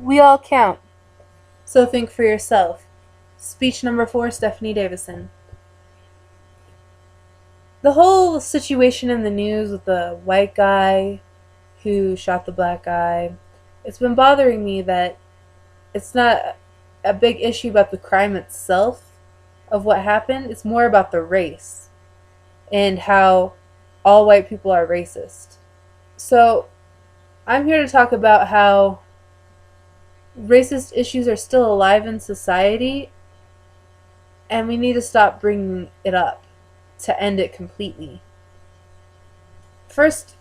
We all count. So think for yourself. Speech number 4, Stephanie Davison. The whole situation in the news with the white guy who shot the black guy, it's been bothering me that it's not a big issue about the crime itself of what happened. It's more about the race and how all white people are racist. So I'm here to talk about how racist issues are still alive in society and we need to stop bringing it up to end it completely. First,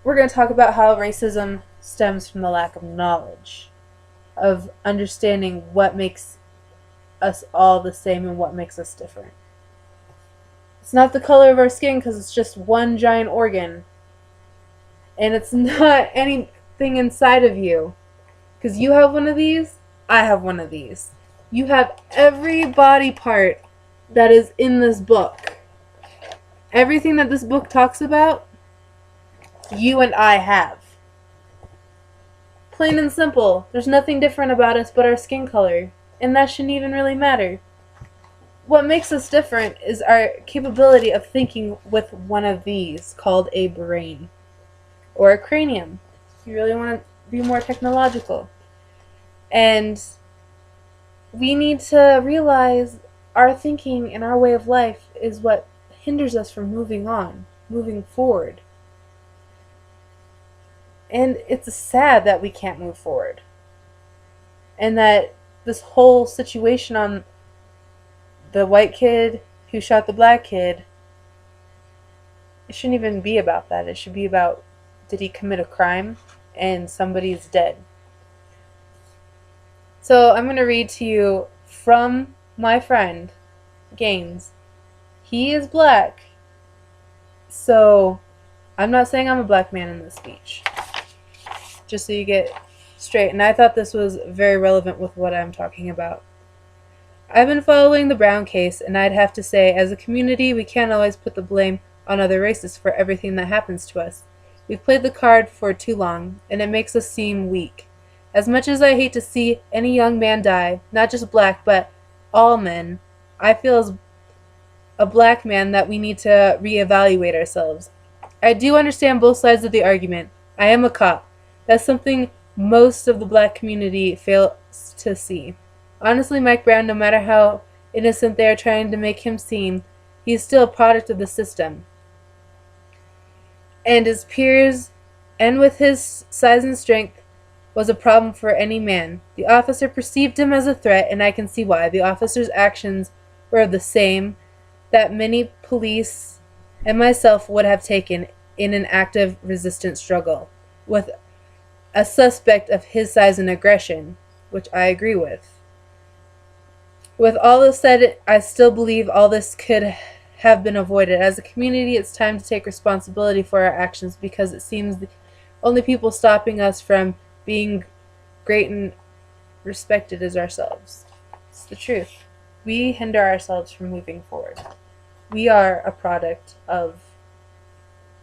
we're going to talk about how racism stems from the lack of knowledge, of understanding what makes us all the same and what makes us different. It's not the color of our skin because it's just one giant organ. And it's not anything inside of you. Because you have one of these, I have one of these. You have every body part that is in this book. Everything that this book talks about, you and I have. Plain and simple. There's nothing different about us but our skin color. And that shouldn't even really matter. What makes us different is our capability of thinking with one of these, called a brain. Or a cranium. If you really want to be more technological. And we need to realize our thinking and our way of life is what hinders us from moving on, moving forward. And it's sad that we can't move forward. And that this whole situation on the white kid who shot the black kid, it shouldn't even be about that. It should be about, did he commit a crime and somebody's dead. So I'm going to read to you from my friend, Gaines. He is black. So I'm not saying I'm a black man in this speech. Just so you get straight. And I thought this was very relevant with what I'm talking about. I've been following the Brown case, and I'd have to say, as a community, we can't always put the blame on other races for everything that happens to us. We've played the card for too long, and it makes us seem weak. As much as I hate to see any young man die, not just black, but all men, I feel as a black man that we need to reevaluate ourselves. I do understand both sides of the argument. I am a cop. That's something most of the black community fails to see. Honestly, Mike Brown, no matter how innocent they are trying to make him seem, he's still a product of the system. And his peers, and with his size and strength, was a problem for any man. The officer perceived him as a threat, and I can see why. The officer's actions were the same that many police and myself would have taken in an active resistance struggle with a suspect of his size and aggression, which I agree with. With all this said, I still believe all this could have been avoided. As a community, it's time to take responsibility for our actions because it seems the only people stopping us from being great and respected is ourselves. It's the truth. We hinder ourselves from moving forward. We are a product of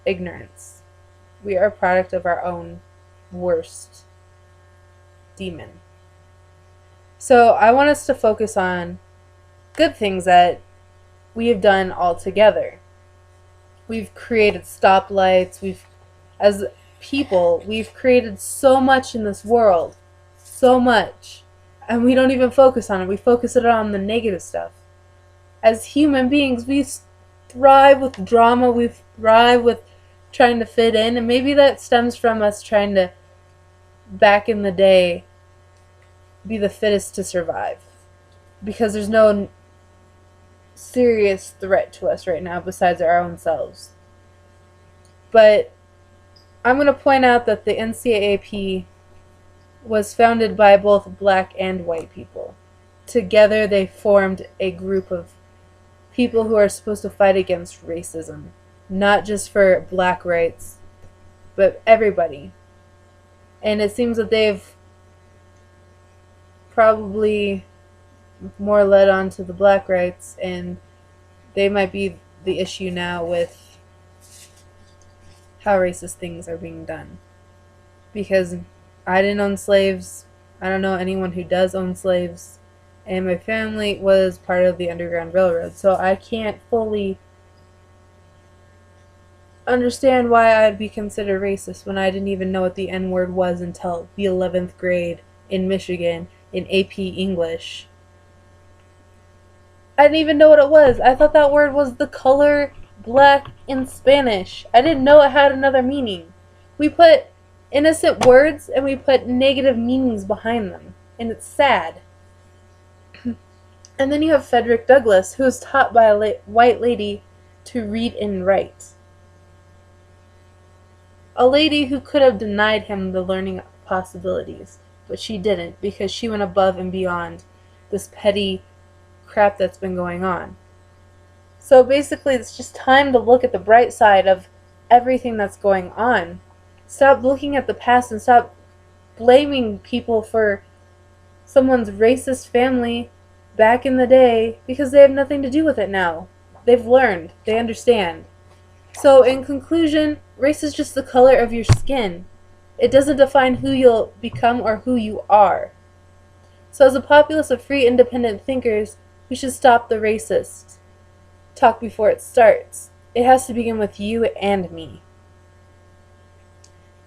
ignorance. We are a product of our own worst demon. So I want us to focus on good things that we have done all together. We've created stoplights. As people, we've created so much in this world. So much. And we don't even focus on it. We focus it on the negative stuff. As human beings, we thrive with drama. We thrive with trying to fit in. And maybe that stems from us trying to, back in the day, be the fittest to survive. Because there's no serious threat to us right now besides our own selves. But I'm going to point out that the NCAAP was founded by both black and white people. Together they formed a group of people who are supposed to fight against racism. Not just for black rights, but everybody. And it seems that they've probably more led on to the black rights, and they might be the issue now with how racist things are being done. Because I didn't own slaves, I don't know anyone who does own slaves, and my family was part of the Underground Railroad, so I can't fully understand why I'd be considered racist when I didn't even know what the N-word was until the 11th grade in Michigan in AP English. I didn't even know what it was. I thought that word was the color black in Spanish. I didn't know it had another meaning. We put innocent words and we put negative meanings behind them, and it's sad. And then you have Frederick Douglass, who was taught by a white lady to read and write. A lady who could have denied him the learning possibilities, but she didn't, because she went above and beyond this petty crap that's been going on. So basically, it's just time to look at the bright side of everything that's going on. Stop looking at the past and stop blaming people for someone's racist family back in the day, because they have nothing to do with it now. They've learned. They understand. So in conclusion, race is just the color of your skin. It doesn't define who you'll become or who you are. So as a populace of free, independent thinkers, we should stop the racist talk before it starts. It has to begin with you and me.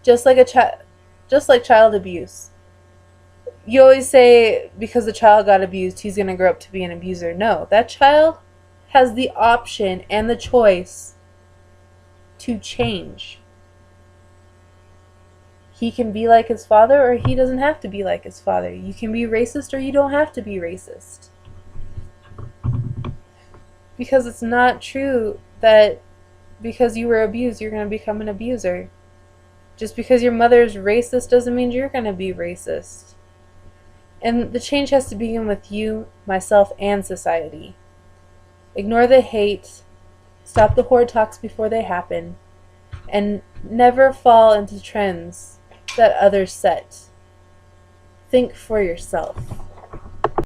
Just like child abuse. You always say because the child got abused, he's going to grow up to be an abuser. No, that child has the option and the choice to change. He can be like his father, or he doesn't have to be like his father. You can be racist, or you don't have to be racist. Because it's not true that because you were abused, you're going to become an abuser. Just because your mother's racist doesn't mean you're going to be racist. And the change has to begin with you, myself, and society. Ignore the hate. Stop the horror talks before they happen. And never fall into trends that others set. Think for yourself.